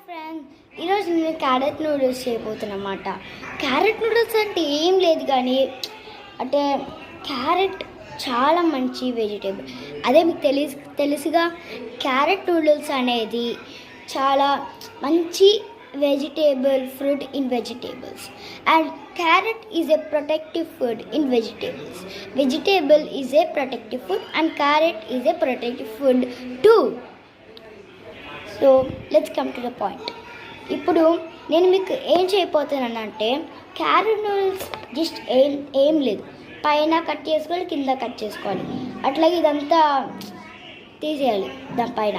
Friends, ఈరోజు నేను carrot noodles చేయబోతున్నమాట. Carrot noodles అంటే ఏం లేదు కానీ అంటే క్యారెట్ చాలా మంచి వెజిటేబుల్. అదే మీకు తెలుసుగా క్యారెట్ నూడిల్స్ అనేది చాలా మంచి vegetable fruit in vegetables, and carrot is a protective food in vegetables. Vegetable is a protective food and carrot is a protective food too. So let's come to the point. ఇప్పుడు నేను మీకు ఏం చేయబోతున్నానంటే carrot noodles just ఏం లేదు, పైన cut చేసుకోవాలి, కింద cut చేసుకోవాలి, అట్లాగే ఇదంతా తీసేయాలి దాని పైన.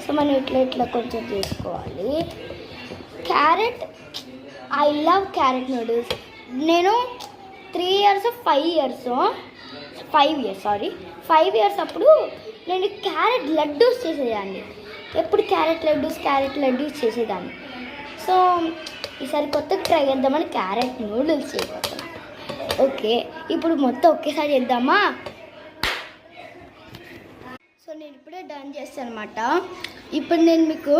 సో మనం ఇట్లా కొంచెం చేసుకోవాలి. Carrot, I love carrot noodles. నేను 5 ఇయర్స్ అప్పుడు నేను క్యారెట్ లడ్డూస్ చేసేదాన్ని. ఎప్పుడు క్యారెట్ లడ్డూస్ చేసేదాన్ని. సో ఈసారి కొత్తగా ట్రై చేద్దామని క్యారెట్ నూడిల్స్ చేయబోతున్నాను. ఓకే, ఇప్పుడు మొత్తం ఒకేసారి చేద్దామా? సో నేను ఇప్పుడే డన్ చేస్తాను అనమాట. ఇప్పుడు నేను మీకు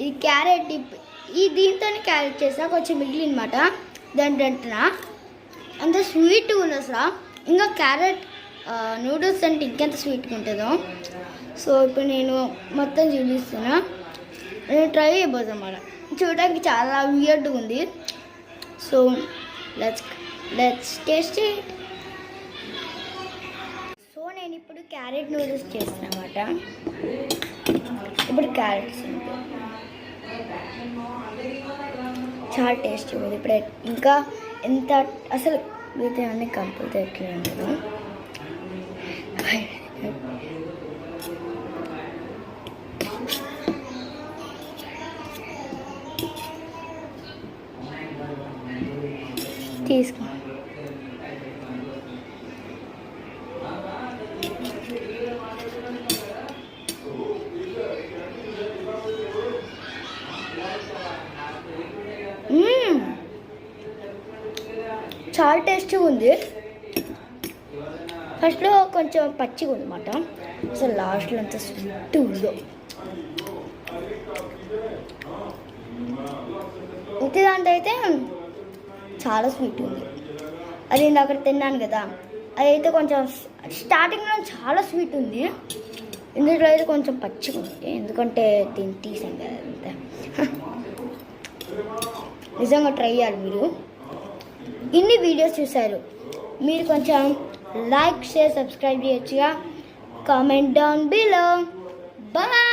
ఈ క్యారెట్ దీంతోనే క్యారెట్ చేసా, కొంచెం మిగిలినమాట. దాంట్లో అంత స్వీట్గా ఉంది అసలు. ఇంకా క్యారెట్ నూడిల్స్ అంటే ఇంకెంత స్వీట్గా ఉంటుందో. సో ఇప్పుడు నేను మొత్తం చూపిస్తున్నా. నేను ట్రై చేయబోతాను అన్నమాట. చూడడానికి చాలా వియర్డ్గా ఉంది. So let's taste it. So నేను ఇప్పుడు క్యారెట్ నూడిల్స్ చేస్తాను అన్నమాట. ఇప్పుడు క్యారెట్స్ చాలా టేస్టీ ఉంది. ఇప్పుడు ఇంకా ఎంత అసలు వీటి అన్నీ కంపల్సరీ ఎట్లా ఉండదు. తీసుకో. చాలా టేస్టీగా ఉంది. ఫస్ట్లో కొంచెం పచ్చిగా ఉందన్నమాట. అసలు లాస్ట్లో అంత స్వీట్ ఉందో. ఇంటి దాంట్లో అయితే చాలా స్వీట్ ఉంది. అది నేను అక్కడ తిన్నాను కదా, అదైతే కొంచెం స్టార్టింగ్లో చాలా స్వీట్ ఉంది. ఇందులో అయితే కొంచెం పచ్చిగా ఉంది, ఎందుకంటే దీన్ని తీసాం కదా అంతే. నిజంగా ట్రై చేయాలి మీరు. ఇన్ని వీడియోస్ చూసారు, మీరు కొంచెం లైక్, షేర్, సబ్స్క్రైబ్ చేయొచ్చుగా. Comment down below. బాయ్.